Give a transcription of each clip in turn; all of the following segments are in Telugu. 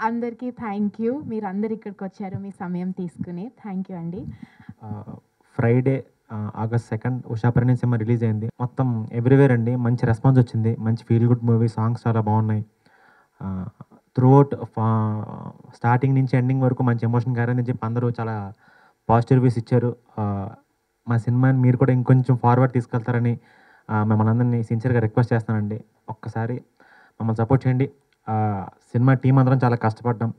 అందరికీ థ్యాంక్ యూ. మీరందరూ ఇక్కడికి వచ్చారు మీ సమయం తీసుకుని. థ్యాంక్ యూ అండి. Friday August 2 Usha Parinayam cinema release అయింది. మొత్తం ఎవ్రీవేర్ అండి మంచి రెస్పాన్స్ వచ్చింది. మంచి ఫీల్ గుడ్ మూవీ, సాంగ్స్ చాలా బాగున్నాయి. త్రూఅవుట్ స్టార్టింగ్ నుంచి ఎండింగ్ వరకు మంచి ఎమోషన్ క్యారీ చెప్పి అందరూ చాలా పాజిటివ్ రివ్యూస్ ఇచ్చారు. మా సినిమాని మీరు కూడా ఇంకొంచెం ఫార్వర్డ్ తీసుకెళ్తారని మిమ్మల్ని అందరినీ సిన్సియర్గా రిక్వెస్ట్ చేస్తానండి. ఒక్కసారి మమ్మల్ని సపోర్ట్ చేయండి. సినిమా టీం అందరం చాలా కష్టపడ్డాం.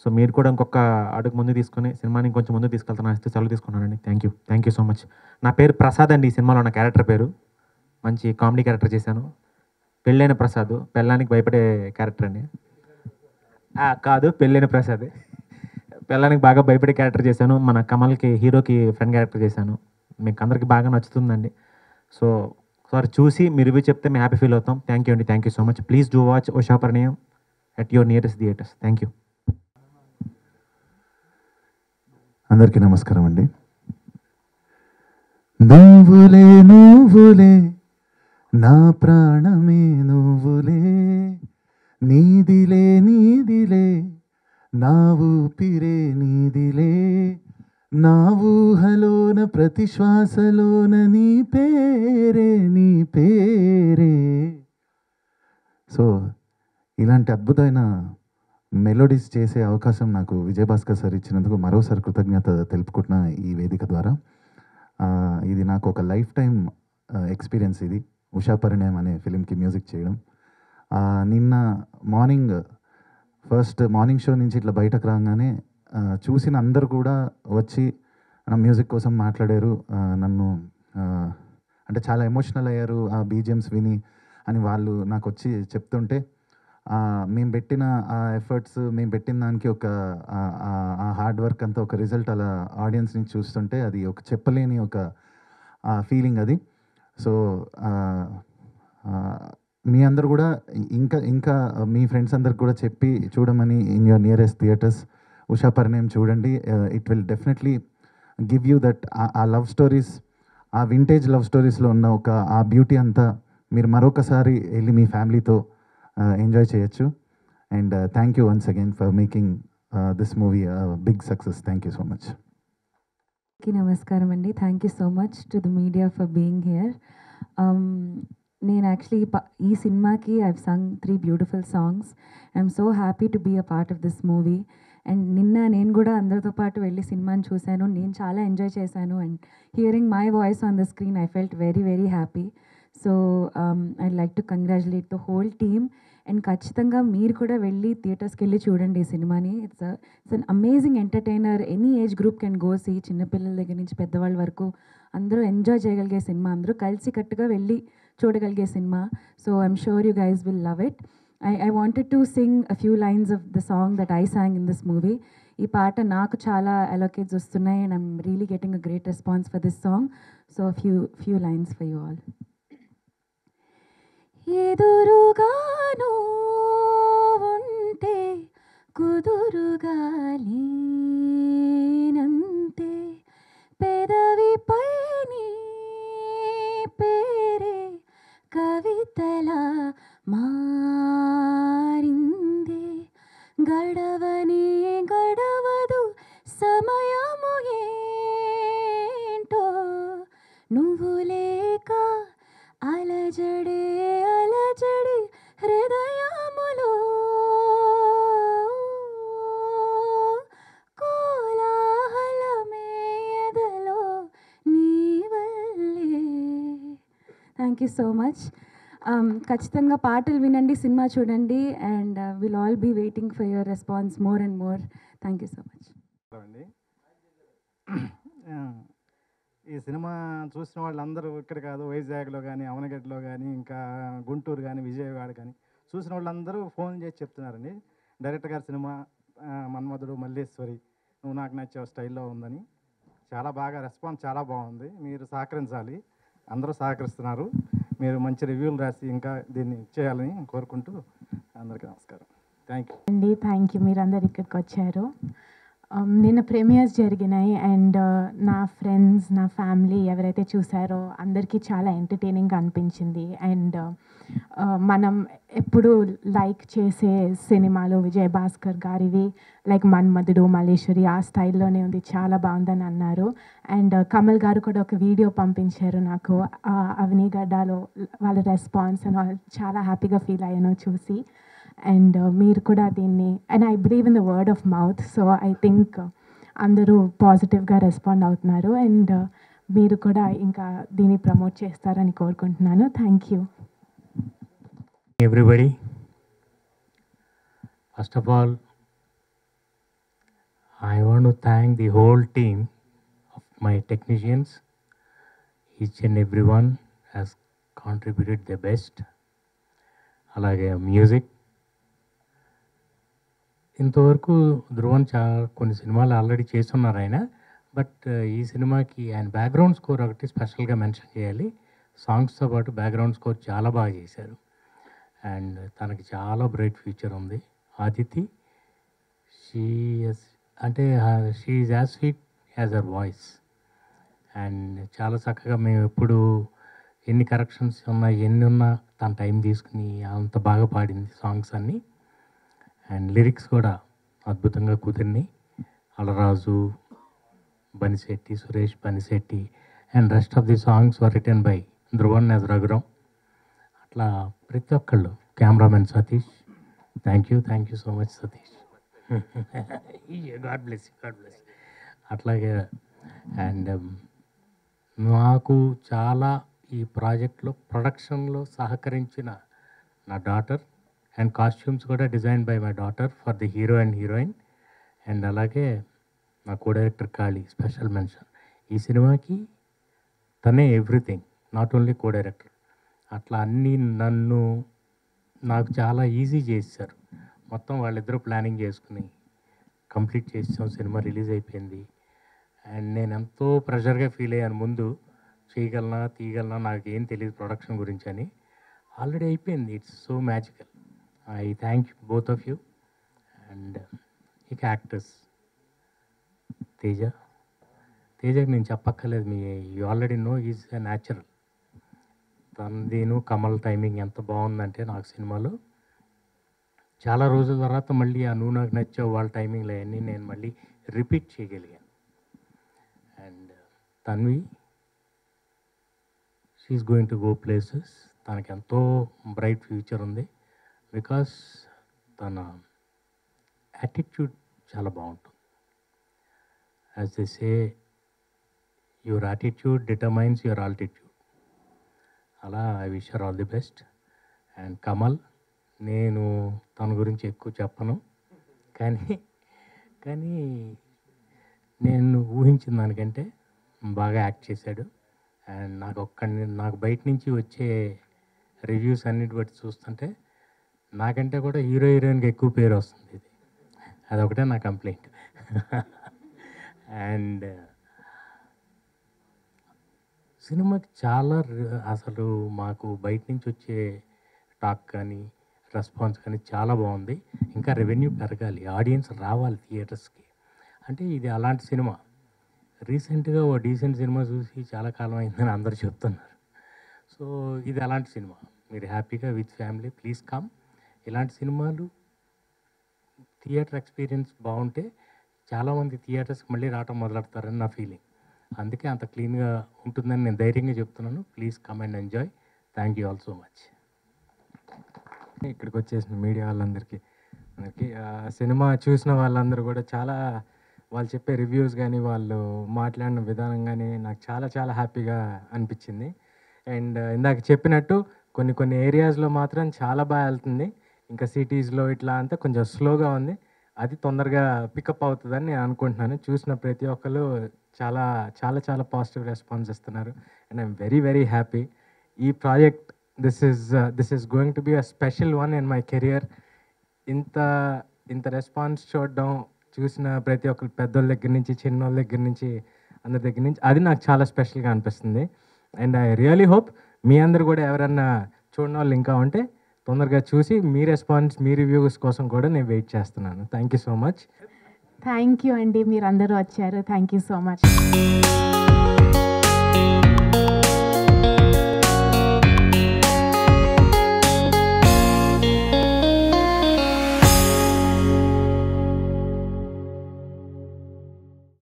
సో మీరు కూడా ఇంకొక అడుగు ముందు తీసుకొని సినిమాని ఇంకొంచెం ముందు తీసుకెళ్తాను సెలవు తీసుకున్నానండి. Thank you so much. నా పేరు ప్రసాద్ అండి. ఈ సినిమాలో నా క్యారెక్టర్ పేరు. మంచి కామెడీ క్యారెక్టర్ చేశాను. పెళ్ళైన ప్రసాద్, పెళ్ళానికి భయపడే క్యారెక్టర్ అండి. కాదు, పెళ్ళైన ప్రసాద్. పెళ్ళానికి బాగా భయపడే క్యారెక్టర్ చేశాను. మన కమల్కి, హీరోకి ఫ్రెండ్ క్యారెక్టర్ చేశాను. మీకు అందరికీ బాగా నచ్చుతుందండి. సో ఒకసారి చూసి మీరు రివ్యూ చెప్తే మేము హ్యాపీ ఫీల్ అవుతాం. థ్యాంక్ యూ అండి. Thank you so much. Please do watch Ushaparinayam at your nearest theatres. Thank you. అందరికీ నమస్కారం అండి. నువ్వులే నువ్వులే నా ప్రాణమే నువ్వులే, నీదిలే నీదిలే నా ఊపిరే నీదిలే, నా ఊహలోన ప్రతి శ్వాసలోన నీ పేరే నీ పేరే. సో ఇలాంటి అద్భుతమైన మెలోడీస్ చేసే అవకాశం నాకు విజయభాస్కర్ సార్ ఇచ్చినందుకు మరోసారి కృతజ్ఞత తెలుపుకుంటున్నా ఈ వేదిక ద్వారా. ఇది నాకు ఒక లైఫ్ టైం ఎక్స్పీరియన్స్. ఇది ఉషాపరిణయం అనే ఫిలింకి మ్యూజిక్ చేయడం. నిన్న ఫస్ట్ మార్నింగ్ షో నుంచి ఇట్లా బయటకు రాగానే చూసిన అందరు కూడా వచ్చి నా మ్యూజిక్ కోసం మాట్లాడారు. నన్ను అంటే చాలా ఎమోషనల్ అయ్యారు ఆ బీజిఎమ్స్ విని అని వాళ్ళు నాకు వచ్చి చెప్తుంటే, మేము పెట్టిన ఆ ఎఫర్ట్స్, మేము పెట్టిన దానికి ఒక ఆ హార్డ్ వర్క్ అంతా ఒక రిజల్ట్ అలా ఆడియన్స్ని చూస్తుంటే అది ఒక చెప్పలేని ఒక ఫీలింగ్ అది. సో మీ అందరు కూడా ఇంకా మీ ఫ్రెండ్స్ అందరికి కూడా చెప్పి చూడమని in your nearest theatres Usha Parinayam చూడండి. It will definitely give you that ఆ లవ్ స్టోరీస్, ఆ వింటేజ్ లవ్ స్టోరీస్లో ఉన్న ఒక ఆ బ్యూటీ అంతా మీరు మరొకసారి వెళ్ళి మీ ఫ్యామిలీతో ఎంజాయ్ చేయొచ్చు. And thank you once again for making this movie big success. Thank you so much. నమస్కారం అండి. Thank you so much to the media for being here. నేను యాక్చువల్లీ ఈ సినిమాకి I've sung 3 beautiful songs. I'm so happy to be a part of this movie. And నిన్న నేను కూడా అందరితో పాటు వెళ్ళి సినిమాని చూశాను. నేను చాలా ఎంజాయ్ చేశాను. And hearing my voice on the screen I felt very very happy. So I'd like to congratulate the whole team. And ఖచ్చితంగా మీరు కూడా వెళ్ళి థియేటర్స్కి వెళ్ళి చూడండి ఈ సినిమాని. It's an amazing entertainer. Any age group can go see. చిన్నపిల్లల దగ్గర నుంచి పెద్దవాళ్ళ వరకు అందరూ ఎంజాయ్ చేయగలిగే సినిమా, అందరూ కలిసి కట్టుగా వెళ్ళి చూడగలిగే cinema. So I'm sure you guys will love it. I wanted to sing a few lines of the song that I sang in this movie. ఈ పాట నాకు చాలా allocates వస్తున్నాయి and I'm really getting a great response for this song. So a few lines for you all. ఎదురుగాను ఉంటే కుదురుగా లేనంతే, పెదవిపై నీ పేరే కవితలా మారిందే, గడవని గడవదు సమయము ఏంటో, నువ్వు లేక అలజడే అలజడి హృదయములో, కోలాహలమే ఎదలో నీ వల్లే. Thank you so much. ఖచ్చితంగా పాటలు వినండి, సినిమా చూడండి. And will all be waiting for your response more and more. Thank you so much. ఈ సినిమా చూసిన వాళ్ళందరూ ఇక్కడ కాదు, వైజాగ్లో కానీ, అవనగడ్డలో కానీ, ఇంకా గుంటూరు కానీ, విజయవాడ కానీ చూసిన వాళ్ళందరూ ఫోన్ చేసి చెప్తున్నారండి, డైరెక్టర్ గారి సినిమా మన్మధుడు, మల్లేశ్వరి, నువ్వు నాకు నచ్చే స్టైల్లో ఉందని. చాలా బాగా రెస్పాన్స్ చాలా బాగుంది. మీరు సహకరించాలి, అందరూ సహకరిస్తున్నారు. మీరు మంచి రివ్యూలు రాసి ఇంకా దీన్ని చేయాలని కోరుకుంటూ అందరికీ నమస్కారం. థ్యాంక్ యూ అండి. Thank you. మీరందరు ఇక్కడికి వచ్చారు. నిన్న ప్రీమియర్స్ జరిగినాయి అండ్ నా ఫ్రెండ్స్, నా ఫ్యామిలీ ఎవరైతే చూసారో అందరికీ చాలా ఎంటర్టైనింగ్గా అనిపించింది. అండ్ మనం ఎప్పుడు లైక్ చేసే సినిమాలు విజయ్ భాస్కర్ గారివి లైక్ మన్మధుడు, మల్లేశ్వరి ఆ స్టైల్లోనే ఉంది, చాలా బాగుందని అన్నారు. అండ్ కమల్ గారు కూడా ఒక వీడియో పంపించారు నాకు, అవనీగడ్డలో వాళ్ళ రెస్పాన్స్ అండ్ చాలా హ్యాపీగా ఫీల్ అయ్యాను చూసి. అండ్ మీరు కూడా దీన్ని, and I believe in the word of mouth, so I think అందరూ పాజిటివ్గా రెస్పాండ్ అవుతున్నారు. అండ్ మీరు కూడా ఇంకా దీన్ని ప్రమోట్ చేస్తారని కోరుకుంటున్నాను. Thank you. Everybody, first of all, I want to thank the whole team of my technicians. Each and everyone has contributed their best. అలాగే మ్యూజిక్ ఇంతవరకు ధ్రువన్ కొన్ని సినిమాలు ఆల్రెడీ చేస్తున్నారు ఆయన, బట్ ఈ సినిమాకి ఆయన బ్యాక్గ్రౌండ్ స్కోర్ ఒకటి స్పెషల్గా మెన్షన్ చేయాలి. సాంగ్స్తో పాటు బ్యాక్గ్రౌండ్ స్కోర్ చాలా బాగా చేశారు అండ్ తనకి చాలా బ్రైట్ ఫ్యూచర్ ఉంది. Aditi, she is as sweet as her voice and చాలా చక్కగా మేము ఎప్పుడు ఎన్ని కరెక్షన్స్ ఉన్నా ఎన్ని ఉన్నా తన టైం తీసుకుని అంత బాగా పాడింది సాంగ్స్ అన్నీ. అండ్ లిరిక్స్ కూడా అద్భుతంగా కుదిరినాయి. Alaraju, Banisetti, Suresh Banisetti and rest of the songs were written by Dhruvan as Raghuram. అట్లా ప్రతి ఒక్కళ్ళు, cameraman Satish, thank you so much Satish, god bless అట్లాగే. అండ్ నాకు చాలా ఈ ప్రాజెక్ట్లో ప్రొడక్షన్లో సహకరించిన నా డాటర్ అండ్ కాస్ట్యూమ్స్ కూడా design by my daughter for the hero and heroine. And అలాగే నా co director Kali, special mention. ఈ సినిమాకి తనే everything, not only co director. అట్లా అన్నీ నాకు చాలా ఈజీ చేశారు. మొత్తం వాళ్ళిద్దరూ ప్లానింగ్ చేసుకుని కంప్లీట్ చేసాం, సినిమా రిలీజ్ అయిపోయింది. అండ్ నేను ఎంతో ప్రెషర్గా ఫీల్ అయ్యాను ముందు, తీయగలనా నాకు ఏం తెలియదు ప్రొడక్షన్ గురించి అని. ఆల్రెడీ అయిపోయింది. It's so magical. I thank you both of you. And ఇక యాక్టర్స్ తేజకి నేను చెప్పక్కర్లేదు, you already know is a natural. తనదేను కమల్ టైమింగ్ ఎంత బాగుందంటే నాకు సినిమాలో చాలా రోజుల తర్వాత మళ్ళీ ఆ నువ్వు నాకు నచ్చావు వాళ్ళ టైమింగ్లో అవన్నీ నేను మళ్ళీ రిపీట్ చేయగలిగాను. And Tanvi, she's going to go places. తనకి ఎంతో బ్రైట్ ఫ్యూచర్ ఉంది బికాస్ తన యాటిట్యూడ్ చాలా బాగుంటుంది. As they say, your attitude determines your altitude. అలా I wish her all the best. And Kamal, నేను తన గురించి ఎక్కువ చెప్పను, కానీ నేను ఊహించిన దానికంటే బాగా యాక్ట్ చేశాడు. అండ్ నాకు బయట నుంచి వచ్చే రివ్యూస్ అన్నిటి బట్టి చూస్తుంటే నాకంటే కూడా హీరోయిన్కి ఎక్కువ పేరు వస్తుంది. ఇది అదొకటే నా కంప్లైంట్. అండ్ సినిమాకి చాలా అసలు మాకు బయట నుంచి వచ్చే టాక్ కానీ రెస్పాన్స్ కానీ చాలా బాగుంది. ఇంకా రెవెన్యూ పెరగాలి, ఆడియన్స్ రావాలి థియేటర్స్కి. అంటే ఇది అలాంటి సినిమా. రీసెంట్గా ఓ డీసెంట్ సినిమా చూసి చాలా కాలం అయిందని అందరూ చెప్తున్నారు. సో ఇది అలాంటి సినిమా. మీరు హ్యాపీగా విత్ ఫ్యామిలీ ప్లీజ్ కమ్. ఇలాంటి సినిమాలు థియేటర్ ఎక్స్పీరియన్స్ బాగుంటే చాలామంది థియేటర్స్కి మళ్ళీ రావటం మొదలెడతారని నా ఫీలింగ్. అందుకే అంత క్లీన్గా ఉంటుందని నేను ధైర్యంగా చెప్తున్నాను. Please come and enjoy. Thank you all so much. ఇక్కడికి వచ్చేసిన మీడియా వాళ్ళందరికీ సినిమా చూసిన వాళ్ళందరూ కూడా చాలా, వాళ్ళు చెప్పే రివ్యూస్ కానీ వాళ్ళు మాట్లాడిన విధానం కానీ నాకు చాలా చాలా హ్యాపీగా అనిపించింది. అండ్ ఇందాక చెప్పినట్టు కొన్ని ఏరియాస్లో మాత్రం చాలా బాగా వెళ్తుంది, ఇంకా సిటీస్లో ఇట్లా అంతా కొంచెం స్లోగా ఉంది. అది తొందరగా పికప్ అవుతుందని నేను అనుకుంటున్నాను. చూసిన ప్రతి ఒక్కరు చాలా చాలా చాలా పాజిటివ్ రెస్పాన్స్ ఇస్తున్నారు and I'm very very happy. ఈ project this is going to be a special one in my career. ఇంత రెస్పాన్స్ చూసిన ప్రతి ఒక్కరు, పెద్దోళ్ళ దగ్గర నుంచి చిన్నోళ్ళ దగ్గర నుంచి అందరి దగ్గర నుంచి, అది నాకు చాలా స్పెషల్గా అనిపిస్తుంది. అండ్ ఐ రియలీ హోప్ మీ అందరు కూడా ఎవరన్నా చూడని వాళ్ళు ఇంకా ఉంటే తొందరగా చూసి మీ రెస్పాన్స్, మీ రివ్యూస్ కోసం కూడా నేను వెయిట్ చేస్తున్నాను. Thank you so much. Thank you అండి, మీరందరూ వచ్చారు. Thank you so much.